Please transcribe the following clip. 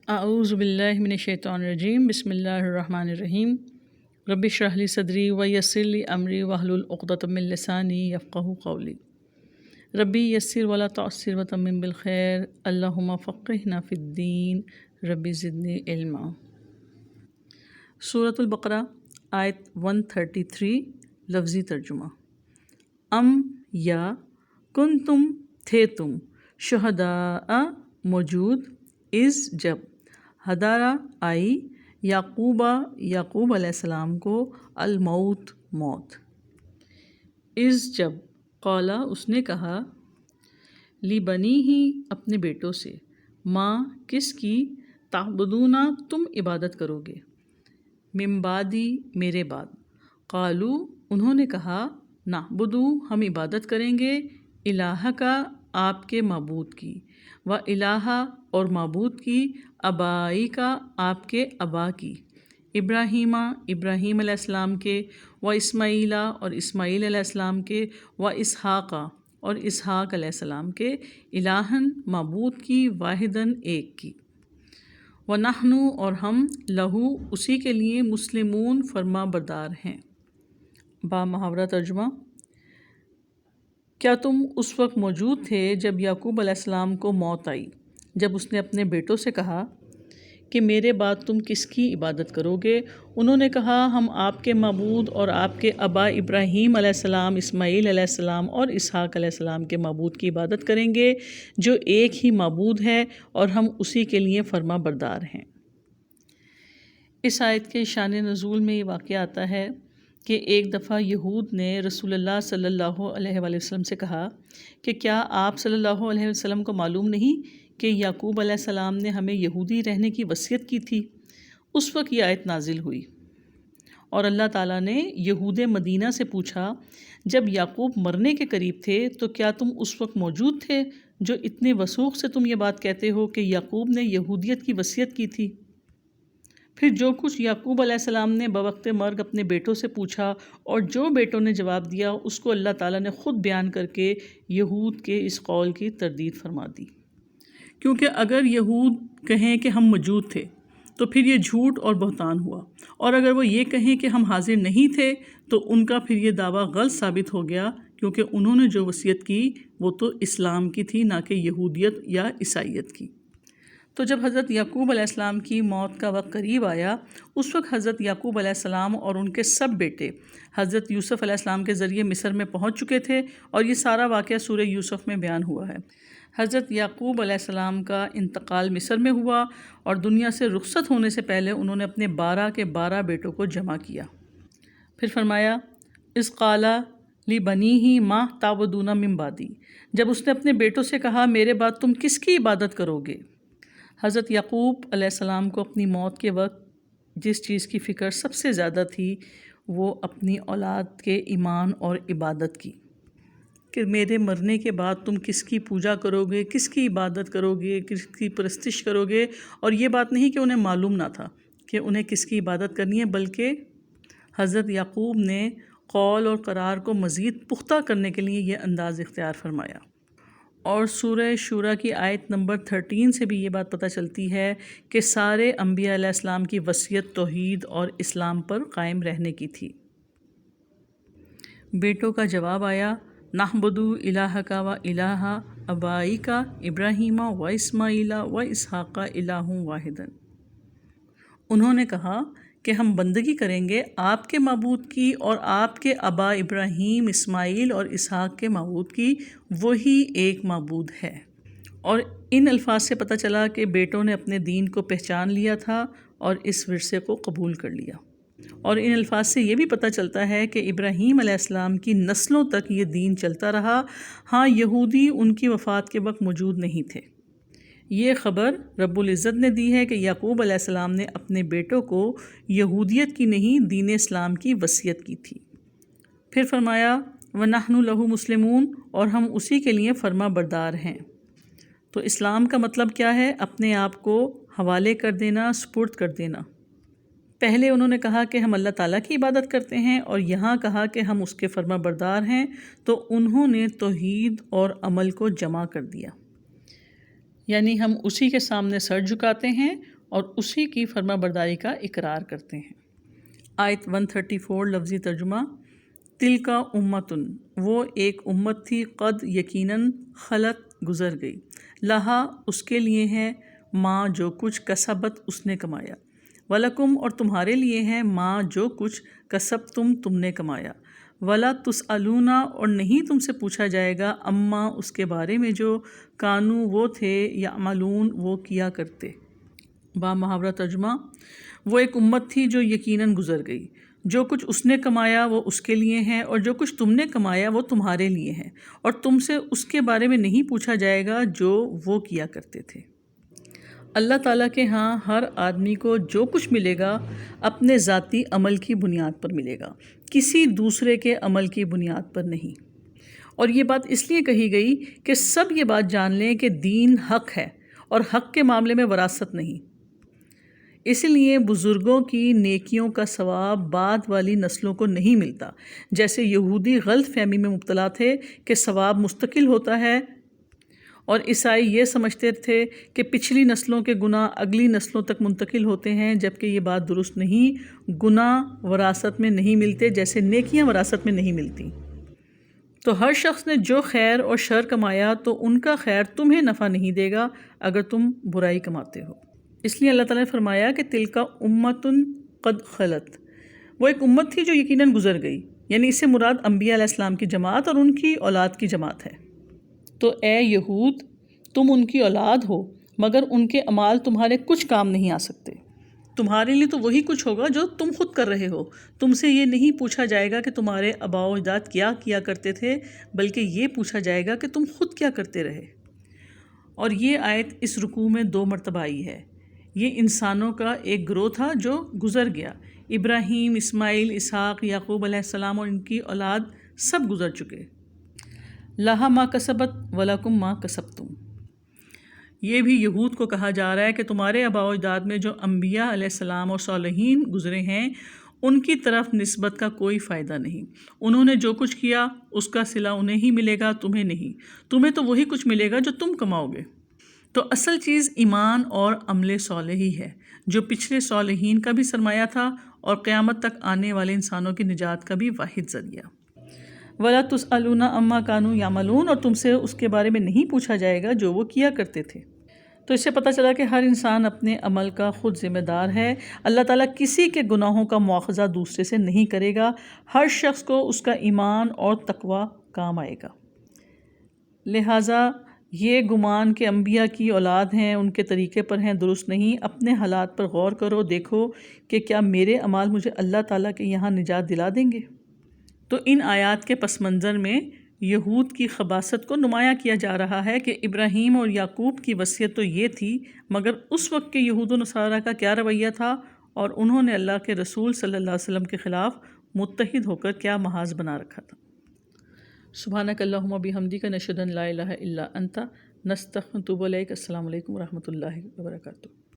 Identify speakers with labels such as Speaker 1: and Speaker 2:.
Speaker 1: اعوذ باللہ من الشیطان الرجیم بسم اللہ الرحمن الرحیم رب اشرح لی صدری ویسر لی امری واحلل عقدۃ من لسانی یفقہوا قولی ربی یسر ولا تعسر وتمم بالخیر اللہم فقہنا فی الدین ربی زدنی علما۔ سورۃ البقرہ آیت 133 لفظی ترجمہ۔ یا کنتم تھے تم شہداء موجود جب حضارہ آئی یعقوب علیہ السلام کو الموت موت، جب قالا اس نے کہا لی بنی ہی اپنے بیٹوں سے، ماں کس کی، تعبدون تم عبادت کرو گے، من بعدی میرے بعد، قالو انہوں نے کہا، نعبدو ہم عبادت کریں گے، الہ کا آپ کے معبود کی، و الہ اور معبود کی، ابائی کا آپ کے ابا کی، ابراہیم علیہ السلام کے، و اسماعیل اور اسماعیل علیہ السلام کے، و اسحاق اور اسحاق علیہ السلام کے، الہن معبود کی، واحدن ایک کی، ونحن اور ہم، لہو اسی کے لیے، مسلمون فرما بردار ہیں۔ با محاورہ ترجمہ۔ کیا تم اس وقت موجود تھے جب یعقوب علیہ السلام کو موت آئی، جب اس نے اپنے بیٹوں سے کہا کہ میرے بعد تم کس کی عبادت کرو گے؟ انہوں نے کہا، ہم آپ کے معبود اور آپ کے ابا ابراہیم علیہ السلام، اسماعیل علیہ السلام اور اسحاق علیہ السلام کے معبود کی عبادت کریں گے جو ایک ہی معبود ہے، اور ہم اسی کے لیے فرما بردار ہیں۔ اس آیت کے شان نزول میں یہ واقعہ آتا ہے کہ ایک دفعہ یہود نے رسول اللہ صلی اللہ علیہ وآلہ وسلم سے کہا کہ کیا آپ صلی اللہ علیہ وسلم کو معلوم نہیں کہ یعقوب علیہ السلام نے ہمیں یہودی رہنے کی وصیت کی تھی؟ اس وقت یہ آیت نازل ہوئی اور اللہ تعالیٰ نے یہود مدینہ سے پوچھا، جب یعقوب مرنے کے قریب تھے تو کیا تم اس وقت موجود تھے جو اتنے وثوق سے تم یہ بات کہتے ہو کہ یعقوب نے یہودیت کی وصیت کی تھی؟ پھر جو کچھ یعقوب علیہ السلام نے بوقت مرگ اپنے بیٹوں سے پوچھا اور جو بیٹوں نے جواب دیا، اس کو اللہ تعالیٰ نے خود بیان کر کے یہود کے اس قول کی تردید فرما دی، کیونکہ اگر یہود کہیں کہ ہم موجود تھے تو پھر یہ جھوٹ اور بہتان ہوا، اور اگر وہ یہ کہیں کہ ہم حاضر نہیں تھے تو ان کا پھر یہ دعویٰ غلط ثابت ہو گیا، کیونکہ انہوں نے جو وصیت کی وہ تو اسلام کی تھی، نہ کہ یہودیت یا عیسائیت کی۔ تو جب حضرت یعقوب علیہ السلام کی موت کا وقت قریب آیا، اس وقت حضرت یعقوب علیہ السلام اور ان کے سب بیٹے حضرت یوسف علیہ السلام کے ذریعے مصر میں پہنچ چکے تھے، اور یہ سارا واقعہ سورہ یوسف میں بیان ہوا ہے۔ حضرت یعقوب علیہ السلام کا انتقال مصر میں ہوا، اور دنیا سے رخصت ہونے سے پہلے انہوں نے اپنے 12 کے 12 بیٹوں کو جمع کیا۔ پھر فرمایا، اذ قال لبنیہ ما تعبدون من بعدی، جب اس نے اپنے بیٹوں سے کہا میرے بعد تم کس کی عبادت کرو گے؟ حضرت یعقوب علیہ السلام کو اپنی موت کے وقت جس چیز کی فکر سب سے زیادہ تھی وہ اپنی اولاد کے ایمان اور عبادت کی، کہ میرے مرنے کے بعد تم کس کی پوجا کرو گے، کس کی عبادت کرو گے، کس کی پرستش کرو گے۔ اور یہ بات نہیں کہ انہیں معلوم نہ تھا کہ انہیں کس کی عبادت کرنی ہے، بلکہ حضرت یعقوب نے قول اور قرار کو مزید پختہ کرنے کے لیے یہ انداز اختیار فرمایا۔ اور سورہ شورى کی آیت نمبر 13 سے بھی یہ بات پتہ چلتی ہے کہ سارے انبیاء علیہ السلام کی وصیت توحید اور اسلام پر قائم رہنے کی تھی۔ بیٹوں کا جواب آیا، نعبدو الہک و الہ ابائک ابراہیم و اسماعیل و اسحاق الہ واحدا۔ انہوں نے کہا کہ ہم بندگی کریں گے آپ کے معبود کی اور آپ کے ابا ابراہیم، اسماعیل اور اسحاق کے معبود کی، وہی ایک معبود ہے۔ اور ان الفاظ سے پتہ چلا کہ بیٹوں نے اپنے دین کو پہچان لیا تھا اور اس ورثے کو قبول کر لیا۔ اور ان الفاظ سے یہ بھی پتہ چلتا ہے کہ ابراہیم علیہ السلام کی نسلوں تک یہ دین چلتا رہا۔ ہاں، یہودی ان کی وفات کے وقت موجود نہیں تھے۔ یہ خبر رب العزت نے دی ہے کہ یعقوب علیہ السلام نے اپنے بیٹوں کو یہودیت کی نہیں، دین اسلام کی وصیت کی تھی۔ پھر فرمایا، وَنَحْنُ لَهُ مُسْلِمُونَ، اور ہم اسی کے لیے فرما بردار ہیں۔ تو اسلام کا مطلب کیا ہے؟ اپنے آپ کو حوالے کر دینا، سپرد کر دینا۔ پہلے انہوں نے کہا کہ ہم اللہ تعالیٰ کی عبادت کرتے ہیں، اور یہاں کہا کہ ہم اس کے فرما بردار ہیں، تو انہوں نے توحید اور عمل کو جمع کر دیا، یعنی ہم اسی کے سامنے سر جھکاتے ہیں اور اسی کی فرما برداری کا اقرار کرتے ہیں۔ آیت 134 لفظی ترجمہ، تلکا امتن، وہ ایک امت تھی، قد یقیناً، خلط گزر گئی، لہا اس کے لیے ہے، ماں جو کچھ، کسبت اس نے کمایا، ولکم اور تمہارے لیے ہے، ماں جو کچھ، کسبتم تم نے کمایا، ولا تسألون اور نہیں تم سے پوچھا جائے گا، اما اس کے بارے میں جو، کانو وہ تھے، یعملون وہ کیا کرتے۔ با محاورہ ترجمہ، وہ ایک امت تھی جو یقیناً گزر گئی، جو کچھ اس نے کمایا وہ اس کے لیے ہے، اور جو کچھ تم نے کمایا وہ تمہارے لیے ہے، اور تم سے اس کے بارے میں نہیں پوچھا جائے گا جو وہ کیا کرتے تھے۔ اللہ تعالیٰ کے ہاں ہر آدمی کو جو کچھ ملے گا اپنے ذاتی عمل کی بنیاد پر ملے گا، کسی دوسرے کے عمل کی بنیاد پر نہیں۔ اور یہ بات اس لیے کہی گئی کہ سب یہ بات جان لیں کہ دین حق ہے اور حق کے معاملے میں وراثت نہیں۔ اس لیے بزرگوں کی نیکیوں کا ثواب بعد والی نسلوں کو نہیں ملتا، جیسے یہودی غلط فہمی میں مبتلا تھے کہ ثواب مستقل ہوتا ہے، اور عیسائی یہ سمجھتے تھے کہ پچھلی نسلوں کے گناہ اگلی نسلوں تک منتقل ہوتے ہیں، جبکہ یہ بات درست نہیں۔ گناہ وراثت میں نہیں ملتے جیسے نیکیاں وراثت میں نہیں ملتی۔ تو ہر شخص نے جو خیر اور شر کمایا تو ان کا خیر تمہیں نفع نہیں دے گا اگر تم برائی کماتے ہو۔ اس لیے اللہ تعالیٰ نے فرمایا کہ تلکا امتن قد خلت، وہ ایک امت تھی جو یقیناً گزر گئی، یعنی اس سے مراد انبیاء علیہ السلام کی جماعت اور ان کی اولاد کی جماعت ہے۔ تو اے یہود، تم ان کی اولاد ہو، مگر ان کے اعمال تمہارے کچھ کام نہیں آ سکتے۔ تمہارے لیے تو وہی کچھ ہوگا جو تم خود کر رہے ہو۔ تم سے یہ نہیں پوچھا جائے گا کہ تمہارے آباء و اجداد کیا کیا کرتے تھے، بلکہ یہ پوچھا جائے گا کہ تم خود کیا کرتے رہے۔ اور یہ آیت اس رکوع میں 2 مرتبہ آئی ہے۔ یہ انسانوں کا ایک گروہ تھا جو گزر گیا، ابراہیم، اسماعیل، اسحاق، یعقوب علیہ السلام اور ان کی اولاد سب گزر چکے۔ لہا ما کسبت ولکم ما کسبتم، یہ بھی یہود کو کہا جا رہا ہے کہ تمہارے آباء و اجداد میں جو انبیاء علیہ السلام اور صالحین گزرے ہیں ان کی طرف نسبت کا کوئی فائدہ نہیں۔ انہوں نے جو کچھ کیا اس کا صلہ انہیں ہی ملے گا، تمہیں نہیں۔ تمہیں تو وہی کچھ ملے گا جو تم کماؤ گے۔ تو اصل چیز ایمان اور عمل صالح ہی ہے، جو پچھلے صالحین کا بھی سرمایہ تھا اور قیامت تک آنے والے انسانوں کی نجات کا بھی واحد ذریعہ۔ وَلَا تُسْأَلُونَ عَمَّا كَانُوا يَعْمَلُونَ، اور تم سے اس کے بارے میں نہیں پوچھا جائے گا جو وہ کیا کرتے تھے۔ تو اس سے پتہ چلا کہ ہر انسان اپنے عمل کا خود ذمہ دار ہے۔ اللہ تعالیٰ کسی کے گناہوں کا مواخذہ دوسرے سے نہیں کرے گا، ہر شخص کو اس کا ایمان اور تقوی کام آئے گا۔ لہٰذا یہ گمان کہ انبیاء کی اولاد ہیں، ان کے طریقے پر ہیں، درست نہیں۔ اپنے حالات پر غور کرو، دیکھو کہ کیا میرے اعمال مجھے اللہ تعالیٰ کے یہاں نجات دلا دیں گے؟ تو ان آیات کے پس منظر میں یہود کی خباثت کو نمایاں کیا جا رہا ہے کہ ابراہیم اور یعقوب کی وصیت تو یہ تھی، مگر اس وقت کے یہود و نصارہ کا کیا رویہ تھا، اور انہوں نے اللہ کے رسول صلی اللہ علیہ وسلم کے خلاف متحد ہو کر کیا محاذ بنا رکھا تھا۔ سبحانک اللہم بحمدک، نشہد ان لا الہ الا انت، نستغفرک ونتوب الیک۔ السلام علیکم ورحمۃ اللہ وبرکاتہ۔